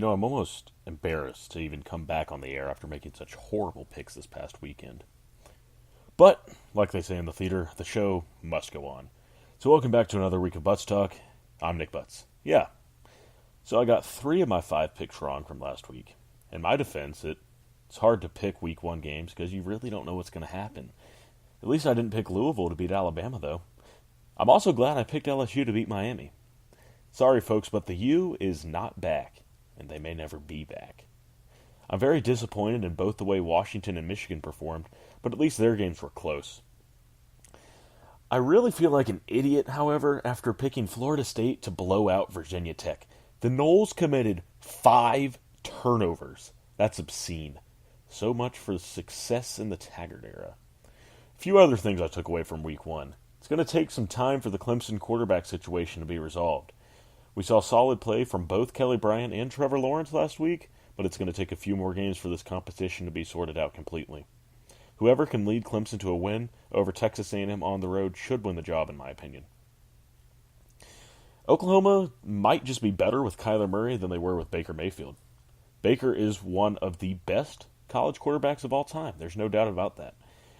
I'm almost embarrassed to even come back on the air after making such horrible picks this past weekend. But, like they say in the theater, the show must go on. So welcome back to another week of Butts Talk. I'm Nick Butts. Yeah. So I got 3 of my 5 picks wrong from last week. In my defense, it's hard to pick week 1 games because you really don't know what's going to happen. At least I didn't pick Louisville to beat Alabama, though. I'm also glad I picked LSU to beat Miami. Sorry, folks, but the U is not back, and they may never be back. I'm very disappointed in both the way Washington and Michigan performed, but at least their games were close. I really feel like an idiot, however, after picking Florida State to blow out Virginia Tech. The Noles committed 5 turnovers. That's obscene. So much for success in the Taggart era. A few other things I took away from week 1. It's going to take some time for the Clemson quarterback situation to be resolved. We saw solid play from both Kelly Bryant and Trevor Lawrence last week, but it's going to take a few more games for this competition to be sorted out completely. Whoever can lead Clemson to a win over Texas A&M on the road should win the job, in my opinion. Oklahoma might just be better with Kyler Murray than they were with Baker Mayfield. Baker is one of the best college quarterbacks of all time. There's no doubt about that.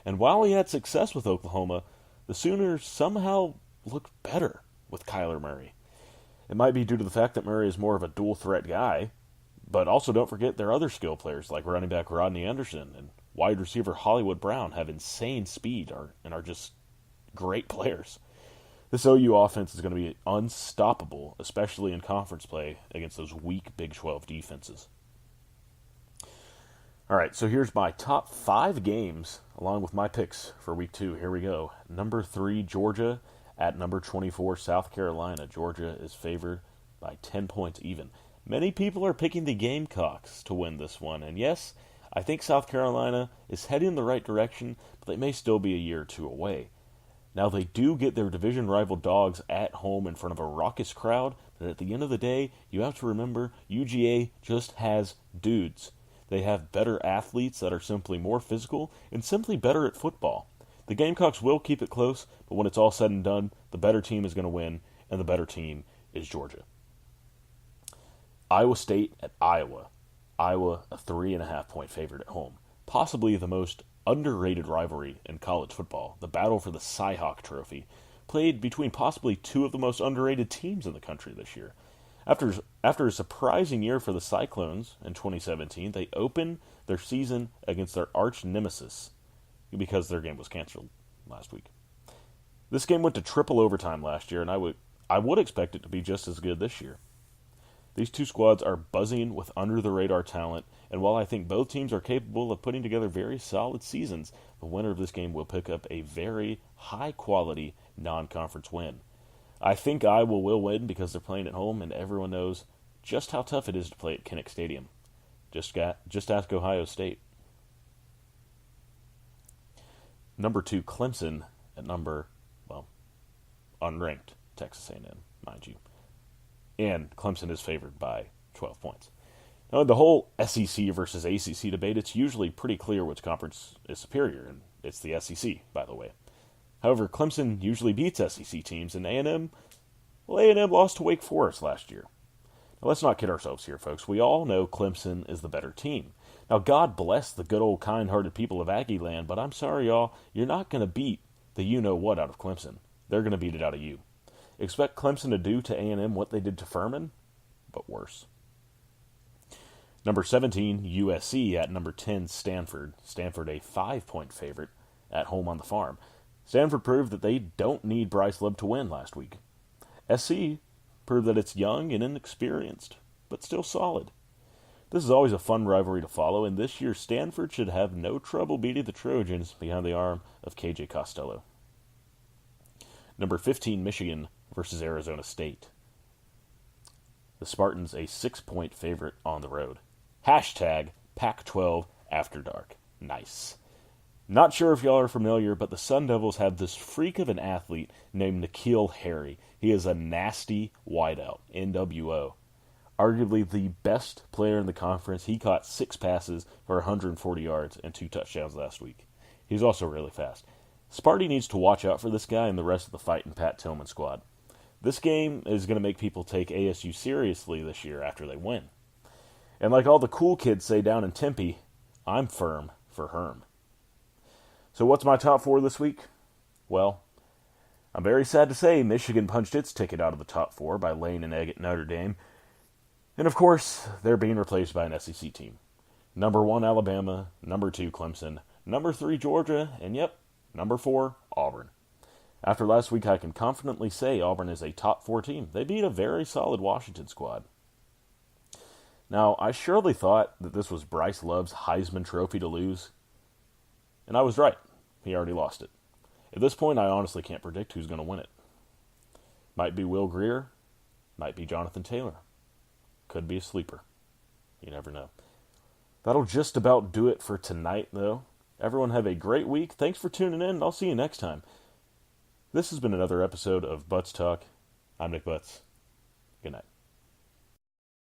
And while he had success with Oklahoma, the Sooners somehow looked better with Kyler Murray. It might be due to the fact that Murray is more of a dual-threat guy, but also don't forget their other skill players like running back Rodney Anderson and wide receiver Hollywood Brown have insane speed and are just great players. This OU offense is going to be unstoppable, especially in conference play against those weak Big 12 defenses. All right, so here's my top 5 games along with my picks for week 2. Here we go. Number 3, Georgia at number 24, South Carolina. Georgia is favored by 10 points even. Many people are picking the Gamecocks to win this one. And yes, I think South Carolina is heading in the right direction, but they may still be a year or 2 away. Now, they do get their division rival Dogs at home in front of a raucous crowd, but at the end of the day, you have to remember UGA just has dudes. They have better athletes that are simply more physical and simply better at football. The Gamecocks will keep it close, but when it's all said and done, the better team is going to win, and the better team is Georgia. Iowa State at Iowa. Iowa, a 3.5-point favorite at home. Possibly the most underrated rivalry in college football, the battle for the Cy-Hawk Trophy, played between possibly 2 of the most underrated teams in the country this year. After a surprising year for the Cyclones in 2017, they opened their season against their arch nemesis because their game was canceled last week. This game went to triple overtime last year, and I would expect it to be just as good this year. These 2 squads are buzzing with under-the-radar talent, and while I think both teams are capable of putting together very solid seasons, the winner of this game will pick up a very high-quality non-conference win. I think Iowa will win because they're playing at home, and everyone knows just how tough it is to play at Kinnick Stadium. Just ask Ohio State. Number 2, Clemson at unranked Texas A&M, mind you. And Clemson is favored by 12 points. Now, in the whole SEC versus ACC debate, it's usually pretty clear which conference is superior, and it's the SEC, by the way. However, Clemson usually beats SEC teams, and A&M lost to Wake Forest last year. Now, let's not kid ourselves here, folks. We all know Clemson is the better team. Now, God bless the good old kind-hearted people of Aggie Land, but I'm sorry, y'all, you're not going to beat the you-know-what out of Clemson. They're going to beat it out of you. Expect Clemson to do to A&M what they did to Furman, but worse. Number 17, USC at number 10, Stanford. Stanford a 5-point favorite at home on the farm. Stanford proved that they don't need Bryce Love to win last week. SC proved that it's young and inexperienced, but still solid. This is always a fun rivalry to follow, and this year Stanford should have no trouble beating the Trojans behind the arm of KJ Costello. Number 15, Michigan versus Arizona State. The Spartans a 6-point favorite on the road. Hashtag Pac-12 After Dark. Nice. Not sure if y'all are familiar, but the Sun Devils have this freak of an athlete named N'Keal Harry. He is a nasty wideout, NWO. Arguably the best player in the conference. He caught 6 passes for 140 yards and 2 touchdowns last week. He's also really fast. Sparty needs to watch out for this guy and the rest of the Fightin' Pat Tillman squad. This game is going to make people take ASU seriously this year after they win. And like all the cool kids say down in Tempe, I'm firm for Herm. So what's my top 4 this week? Well, I'm very sad to say Michigan punched its ticket out of the top 4 by laying an egg at Notre Dame. And of course, they're being replaced by an SEC team. Number 1, Alabama. Number 2, Clemson. Number 3, Georgia. And yep, number 4, Auburn. After last week, I can confidently say Auburn is a top 4 team. They beat a very solid Washington squad. Now, I surely thought that this was Bryce Love's Heisman Trophy to lose. And I was right. He already lost it. At this point, I honestly can't predict who's going to win it. Might be Will Grier. Might be Jonathan Taylor. Could be a sleeper. You never know. That'll just about do it for tonight, though. Everyone have a great week. Thanks for tuning in, and I'll see you next time. This has been another episode of Butts Talk. I'm Nick Butts. Good night.